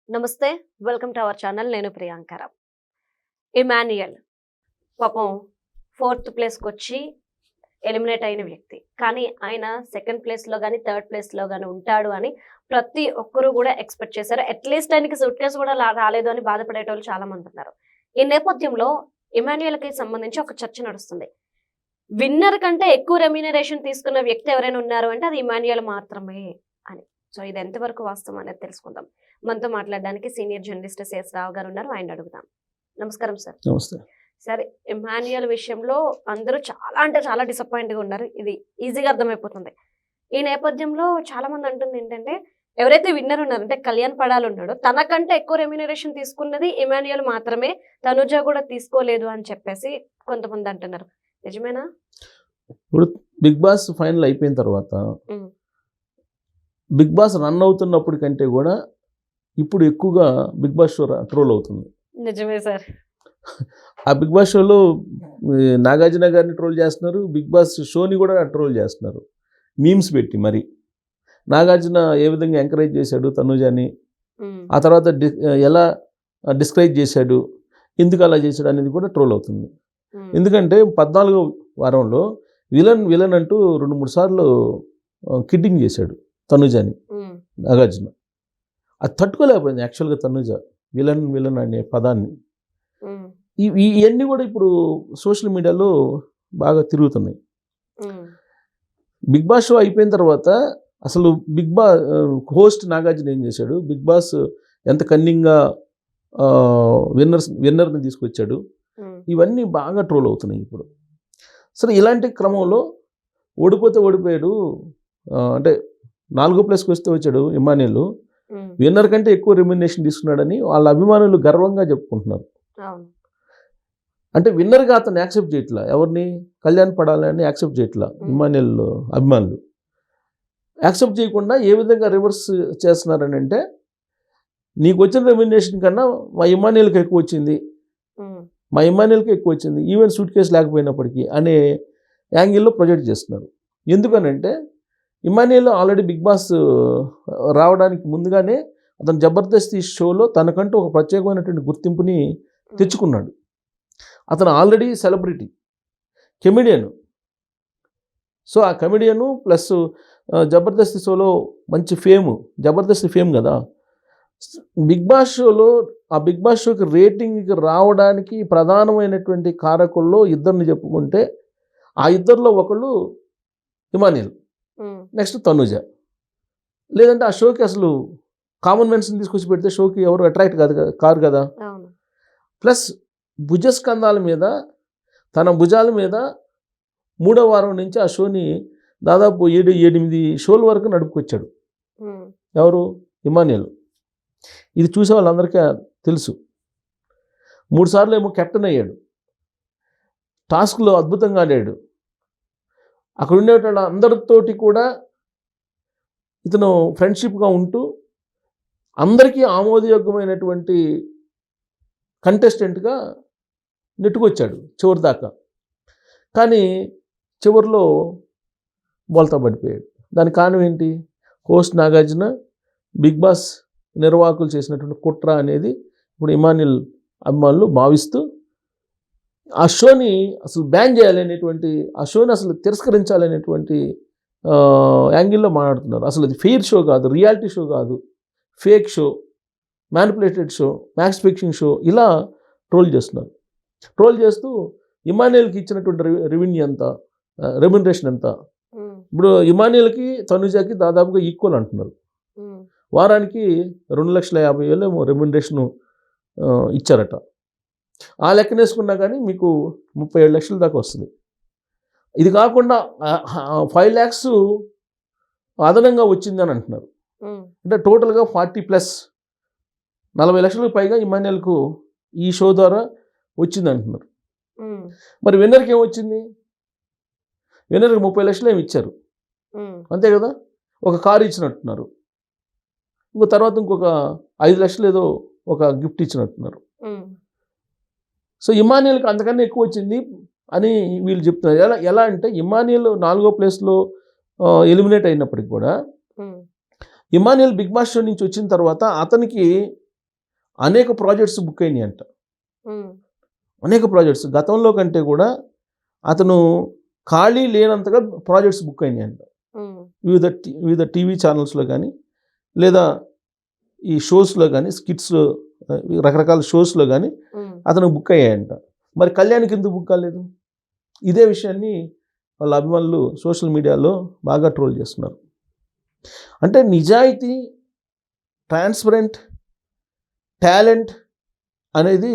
నమస్తే. Welcome to our channel. నేను ప్రియాంకరావు. ఇమాన్యుయల్ పాపం 4th ప్లేస్‌కొచ్చి ఎలిమినేట్ అయిన వ్యక్తి. కానీ ఆయన సెకండ్ ప్లేస్‌లో గాని, థర్డ్ ప్లేస్‌లో గాని ఉంటాడు అని ప్రతి ఒక్కరు కూడా ఎక్స్‌పెక్ట్ చేశారు. అట్‌లీస్ట్ ఆయనకి సూట్ కేస్ కూడా రాలేదు అని బాధపడేటోళ్ళు చాలా మంది ఉన్నారు. ఈ నేపథ్యంలో ఇమాన్యుయల్‌కి సంబంధించి ఒక చర్చ నడుస్తుంది. విన్నర్ కంటే ఎక్కువ రెమ్యూనరేషన్ తీసుకున్న వ్యక్తి ఎవరైనా ఉన్నారు అంటే అది ఇమాన్యుయల్ మాత్రమే అని. సో ఇది ఎంతవరకు వాస్తవం అనేది తెలుసుకుందాం. మనతో మాట్లాడడానికి సీనియర్ జర్నలిస్ట్ సిఎస్ రావు గారు ఉన్నారు. ఆయన అడుగుదాం. నమస్కారం సార్. నమస్తే. సరే, ఇమాన్యుయల్ విషయంలో అందరూ చాలా అంటే చాలా డిసప్పాయింట్గా ఉన్నారు. ఇది ఈజీగా అర్థమైపోతుంది. ఈ నేపథ్యంలో చాలా మంది అంటుంది ఏంటంటే, ఎవరైతే విన్నర్ ఉన్నారు అంటే కళ్యాణ్ పడాల్ ఉన్నాడో తనకంటే ఎక్కువ రెమ్యూనరేషన్ తీసుకున్నది ఇమాన్యుయల్ మాత్రమే, తనుజ కూడా తీసుకోలేదు అని చెప్పేసి కొంతమంది అంటున్నారు. నిజమేనా? ఇప్పుడు బిగ్ బాస్ ఫైనల్ అయిపోయిన తర్వాత బిగ్ బాస్ రన్ అవుతున్నప్పటి కంటే కూడా ఇప్పుడు ఎక్కువగా బిగ్ బాస్ షో ట్రోల్ అవుతుంది. నిజమే సార్. ఆ బిగ్ బాస్ షోలో నాగార్జున గారిని ట్రోల్ చేస్తున్నారు, బిగ్ బాస్ షోని కూడా ట్రోల్ చేస్తున్నారు మీమ్స్ పెట్టి. మరి నాగార్జున ఏ విధంగా ఎంకరేజ్ చేశాడు తనుజని, ఆ తర్వాత ఎలా డిస్కరేజ్ చేశాడు, ఎందుకు అలా చేశాడు అనేది కూడా ట్రోల్ అవుతుంది. ఎందుకంటే 14వ వారంలో విలన్ అంటూ 2-3 సార్లు కిడ్డింగ్ చేశాడు తనుజని నాగార్జున. అది తట్టుకోలేకపోయింది యాక్చువల్గా తనుజ విలన్ అనే పదాన్ని. ఇవన్నీ కూడా ఇప్పుడు సోషల్ మీడియాలో బాగా తిరుగుతున్నాయి. బిగ్ బాస్ షో అయిపోయిన తర్వాత అసలు హోస్ట్ నాగార్జున ఏం చేశాడు, బిగ్ బాస్ ఎంత కన్నింగ్గా విన్నర్ని తీసుకొచ్చాడు, ఇవన్నీ బాగా ట్రోల్ అవుతున్నాయి ఇప్పుడు. సరే, ఇలాంటి క్రమంలో ఓడిపోయాడు అంటే 4వ ప్లేస్కి వస్తే వచ్చాడు ఇమాన్యుయల్, విన్నర్ కంటే ఎక్కువ రెమ్యునరేషన్ తీసుకున్నాడని వాళ్ళ అభిమానులు గర్వంగా చెప్పుకుంటున్నారు. అంటే విన్నర్గా అతను యాక్సెప్ట్ చేయట్లా, ఎవరిని కళ్యాణ్ పడాలని యాక్సెప్ట్ చేయట్లా ఇమాన్యుయల్ అభిమానులు. యాక్సెప్ట్ చేయకుండా ఏ విధంగా రివర్స్ చేస్తున్నారని అంటే, నీకు వచ్చిన రెమ్యునరేషన్ కన్నా మా ఇమాన్యుయల్కి ఎక్కువ వచ్చింది, ఈవెన్ సూట్ కేసు లేకపోయినప్పటికీ అనే యాంగిల్లో ప్రొజెక్ట్ చేస్తున్నారు. ఎందుకనంటే ఇమాన్యుయల్ ఆల్రెడీ బిగ్ బాస్ రావడానికి ముందుగానే అతను జబర్దస్త్ షోలో తనకంటూ ఒక ప్రత్యేకమైనటువంటి గుర్తింపుని తెచ్చుకున్నాడు. అతను ఆల్రెడీ సెలబ్రిటీ, కమెడియన్. సో ఆ కమెడియను ప్లస్ జబర్దస్త్ షోలో మంచి జబర్దస్త్ ఫేమ్ కదా. బిగ్ బాస్ షోకి రేటింగ్కి రావడానికి ప్రధానమైనటువంటి కారకుల్లో ఇద్దరిని చెప్పుకుంటే ఆ ఇద్దరిలో ఒకళ్ళు ఇమాన్యుయల్, నెక్స్ట్ తనుజ. లేదంటే ఆ షోకి అసలు కామన్ మెన్స్ని తీసుకొచ్చి పెడితే షోకి ఎవరు అట్రాక్ట్ కారు కదా. ప్లస్ భుజస్కంధాల మీద, తన భుజాల మీద 3వ వారం నుంచి ఆ షోని దాదాపు 7-8 షోల వరకు నడుపుకొచ్చాడు. ఎవరు? ఇమాన్యుయల్. ఇది చూసే వాళ్ళందరికీ తెలుసు. 3 సార్లు ఏమో కెప్టెన్ అయ్యాడు, టాస్క్లో అద్భుతంగా ఆడాడు. అక్కడ ఉండేటువంటి అందరితోటి కూడా ఇతను ఫ్రెండ్షిప్గా ఉంటూ అందరికీ ఆమోదయోగ్యమైనటువంటి కంటెస్టెంట్గా నెట్టుకొచ్చాడు చివరి దాకా. కానీ చివరిలో బోల్తా పడిపోయాడు. దానికి కారణం ఏంటి? హోస్ట్ నాగార్జున, బిగ్ బాస్ నిర్వాహకులు చేసినటువంటి కుట్ర అనేది ఇప్పుడు ఇమాన్యుయల్ అభిమానులు భావిస్తూ ఆ షోని అసలు బ్యాన్ చేయాలనేటువంటి, ఆ షోని అసలు తిరస్కరించాలనేటువంటి యాంగిల్లో మాట్లాడుతున్నారు. అసలు అది ఫెయిర్ షో కాదు, రియాలిటీ షో కాదు, fake show, manipulated show, max fixing show, ఇలా ట్రోల్ చేస్తున్నారు. ట్రోల్ చేస్తూ ఇమాన్యుయల్కి ఇచ్చినటువంటి రెమ్యునరేషన్ ఎంత, ఇప్పుడు ఇమాన్యుయల్కి తనుజకి దాదాపుగా ఈక్వల్ అంటున్నారు. వారానికి 2,50,000 ఏమో రెమ్యునరేషన్ ఇచ్చారట. ఆ లెక్కన వేసుకున్నా కానీ మీకు 37 లక్షల దాకా వస్తుంది. ఇది కాకుండా 5 lakhs అదనంగా వచ్చిందని అంటున్నారు. అంటే టోటల్గా 40+ 40 లక్షలకు పైగా ఇమాన్యుయల్కు ఈ షో ద్వారా వచ్చింది అంటున్నారు. మరి విన్నర్కి ఏమొచ్చింది? విన్నర్కి 30 లక్షలు ఏమి ఇచ్చారు, అంతే కదా. ఒక కారు ఇచ్చినట్టున్నారు, తర్వాత ఇంకొక 5 లక్షలు ఏదో ఒక గిఫ్ట్ ఇచ్చినట్టున్నారు. సో ఇమాన్యుయల్కి అంతకన్నా ఎక్కువ వచ్చింది అని వీళ్ళు చెప్తున్నారు. ఎలా అంటే ఇమాన్యుయల్ 4వ ప్లేస్లో ఎలిమినేట్ అయినప్పటికి కూడా ఇమాన్యుయల్ బిగ్ బాస్ షో నుంచి వచ్చిన తర్వాత అతనికి అనేక ప్రాజెక్ట్స్ బుక్ అయినాయి అంట. అనేక ప్రాజెక్ట్స్ గతంలో కంటే కూడా అతను ఖాళీ లేనంతగా ప్రాజెక్ట్స్ బుక్ అయినాయి అంట. వివిధ టీవీ ఛానల్స్లో కానీ లేదా ఈ షోస్లో కానీ స్కిట్స్లో రకరకాల షోస్లో కానీ అతను బుక్ అయ్యాయంట. మరి కళ్యాణ్కి ఎందుకు బుక్ కాలేదు? ఇదే విషయాన్ని వాళ్ళ అభిమానులు సోషల్ మీడియాలో బాగా ట్రోల్ చేస్తున్నారు. అంటే నిజాయితీ, ట్రాన్స్పరెంట్, టాలెంట్ అనేది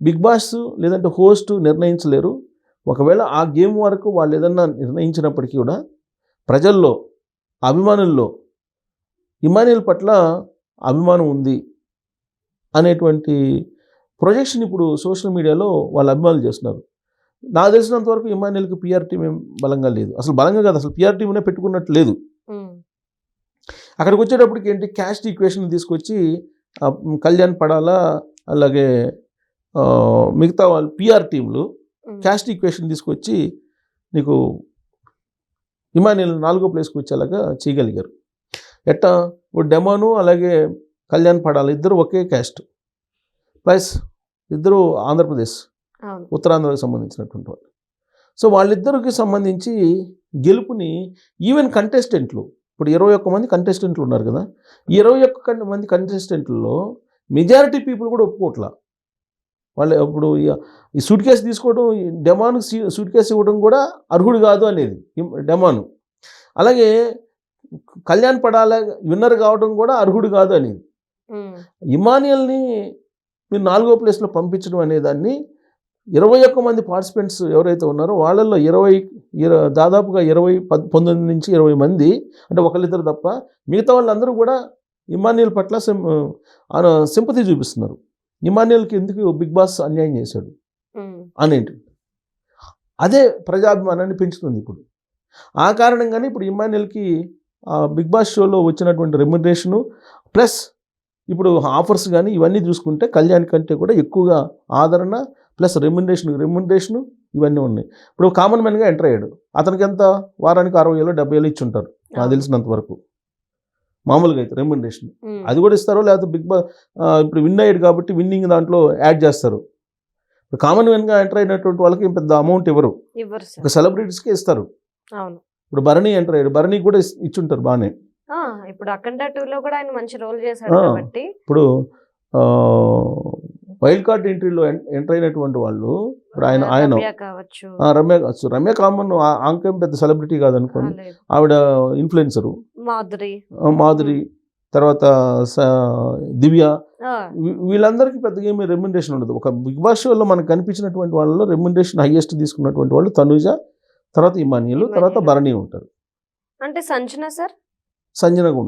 బిగ్ బాస్ లేదంటే హోస్ట్ నిర్ణయించలేరు. ఒకవేళ ఆ గేమ్ వరకు వాళ్ళు ఏదన్నా నిర్ణయించినప్పటికీ కూడా ప్రజల్లో, అభిమానుల్లో ఇమాన్యుయల్ పట్ల అభిమానం ఉంది అనేటువంటి ప్రొజెక్షన్ ఇప్పుడు సోషల్ మీడియాలో వాళ్ళ అభిమానులు చేస్తున్నారు. నాకు తెలిసినంత వరకు ఇమాన్యుయల్కి పిఆర్ టీం ఏం బలంగా లేదు. అసలు బలంగా కాదు, అసలు పిఆర్ టీంనే పెట్టుకున్నట్టు లేదు. అక్కడికి వచ్చేటప్పటికి ఏంటి, క్యాస్ట్ ఈక్వేషన్ తీసుకొచ్చి కళ్యాణ్ పడాలా అలాగే మిగతా వాళ్ళు పిఆర్ టీంలు క్యాస్ట్ ఈక్వేషన్ తీసుకొచ్చి నీకు ఇమాన్యుయల్ 4వ ప్లేస్కి వచ్చేలాగా చేయగలిగారు. ఎట్టా డెమోను అలాగే కళ్యాణ్ పడాలి ఇద్దరు ఒకే క్యాస్ట్, ప్లస్ ఇద్దరు ఆంధ్రప్రదేశ్ ఉత్తరాంధ్రకు సంబంధించినటువంటి వాళ్ళు. సో వాళ్ళిద్దరికి సంబంధించి గెలుపుని ఈవెన్ కంటెస్టెంట్లు ఇప్పుడు 21 మంది కంటెస్టెంట్లు ఉన్నారు కదా, 21 మంది కంటెస్టెంట్లలో మెజారిటీ పీపుల్ కూడా ఒప్పుకోవట్లా. వాళ్ళు ఇప్పుడు ఈ సూట్ కేసు తీసుకోవడం, డెమాను సూట్ కేసు ఇవ్వడం కూడా అర్హుడు కాదు అనేది డెమాను. అలాగే కళ్యాణ్ పడాల విన్నర్ కావడం కూడా అర్హుడు కాదు అనేది. ఇమాన్యుయల్ని మీరు 4వ ప్లేస్లో పంపించడం అనే దాన్ని 21 మంది పార్టిసిపెంట్స్ ఎవరైతే ఉన్నారో వాళ్ళల్లో దాదాపుగా 19 నుంచి 20 మంది, అంటే ఒకళ్ళిద్దరు తప్ప మిగతా వాళ్ళందరూ కూడా ఇమాన్యుయల్ పట్ల సింపతి చూపిస్తున్నారు. ఇమాన్యుయల్కి ఎందుకు బిగ్ బాస్ అన్యాయం చేశాడు అనేంటి అదే ప్రజాభిమానాన్ని పెంచుతుంది ఇప్పుడు. ఆ కారణంగానే ఇప్పుడు ఇమాన్యుయల్కి బిగ్ బాస్ షోలో వచ్చినటువంటి రెమ్యునరేషను ప్లస్ ఇప్పుడు ఆఫర్స్ కానీ ఇవన్నీ చూసుకుంటే కళ్యాణ్ కంటే కూడా ఎక్కువగా ఆదరణ ప్లస్ రెమ్యునరేషను ఇవన్నీ ఉన్నాయి. ఇప్పుడు కామన్ మ్యాన్గా ఎంటర్ అయ్యాడు. అతనికి ఎంత వారానికి 60,000 70,000 ఇచ్చి ఉంటారు నాకు తెలిసినంత వరకు. మామూలుగా అయితే రెమ్యునరేషన్ అది కూడా ఇస్తారో లేకపోతే బిగ్ బాస్ ఇప్పుడు విన్ అయ్యాడు కాబట్టి విన్నింగ్ దాంట్లో యాడ్ చేస్తారు. ఇప్పుడు కామన్ మ్యాన్గా ఎంటర్ అయినటువంటి వాళ్ళకి పెద్ద అమౌంట్ ఇవ్వరు, ఒక సెలబ్రిటీస్కే ఇస్తారు. ఇప్పుడు భరణి ఎంటర్ అయ్యాడు, భరణికి కూడా ఇచ్చుంటారు బాగానే. ఇప్పుడు అఖండ 2లో కూడా ఆయన మంచి రోల్ చేశాడు కాబట్టి ఇప్పుడు వైల్డ్ కార్డ్ ఎంట్రీలో ఎంటర్ అయినటువంటి వాళ్ళు ఇప్పుడు ఆయన రమ్య కావచ్చు. రమ్య కామన్ ఆంకేం పెద్ద సెలబ్రిటీ కాదనుకోండి, ఆవిడ ఇన్ఫ్లుయెన్సరు. మాధురి తర్వాత దివ్య, వీళ్ళందరికీ పెద్దగా ఏమీ రెమ్యునరేషన్ ఉండదు. ఒక బిగ్ బాస్ షోలో మనకు కనిపించినటువంటి వాళ్ళలో రెమ్యునరేషన్ హైయెస్ట్ తీసుకున్నటువంటి వాళ్ళు తనుజ, తర్వాత ఇమాన్యుయల్, తర్వాత భరణి ఉంటారు. అంటే సంజన కూడా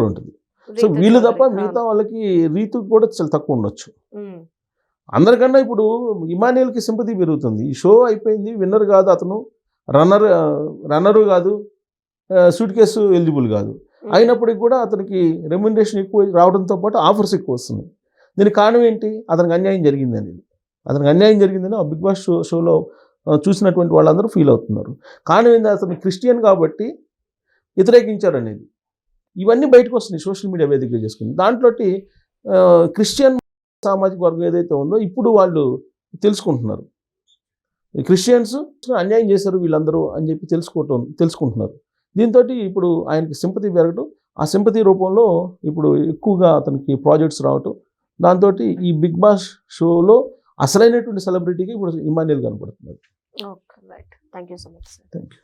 ఉంటుంది. సో వీళ్ళు తప్ప మిగతా వాళ్ళకి రీతు కూడా చాలా తక్కువ ఉండొచ్చు. అందరికన్నా ఇప్పుడు ఇమాన్యుయల్కి సింపతి పెరుగుతుంది. ఈ షో అయిపోయింది, విన్నర్ కాదు అతను, రన్నరు కాదు, సూట్ కేసు ఎలిజిబుల్ కాదు, అయినప్పటికీ కూడా అతనికి రెమ్యునరేషన్ ఎక్కువ రావడంతో పాటు ఆఫర్స్ ఎక్కువ వస్తుంది. దీనికి కారణం ఏంటి? అతనికి అన్యాయం జరిగిందని ఆ బిగ్ బాస్ షోలో చూసినటువంటి వాళ్ళందరూ ఫీల్ అవుతున్నారు. కారణం ఏంటి? అతను క్రిస్టియన్ కాబట్టి వ్యతిరేకించారు అనేది. ఇవన్నీ బయటకు వస్తున్నాయి సోషల్ మీడియా వేదికగా చేసుకుని. దాంట్లో క్రిస్టియన్ సామాజిక వర్గం ఏదైతే ఉందో ఇప్పుడు వాళ్ళు తెలుసుకుంటున్నారు, క్రిస్టియన్స్ అన్యాయం చేశారు వీళ్ళందరూ అని చెప్పి తెలుసుకుంటున్నారు. దీంతో ఇప్పుడు ఆయనకి సింపతి పెరగటం, ఆ సింపతి రూపంలో ఇప్పుడు ఎక్కువగా అతనికి ప్రాజెక్ట్స్ రావటం, దాంతో ఈ బిగ్ బాస్ షోలో అసలైనటువంటి సెలబ్రిటీకి ఇప్పుడు ఇమాన్యుయల్ కనపడుతున్నారు. Okay, right. Thank you so much. Thank you.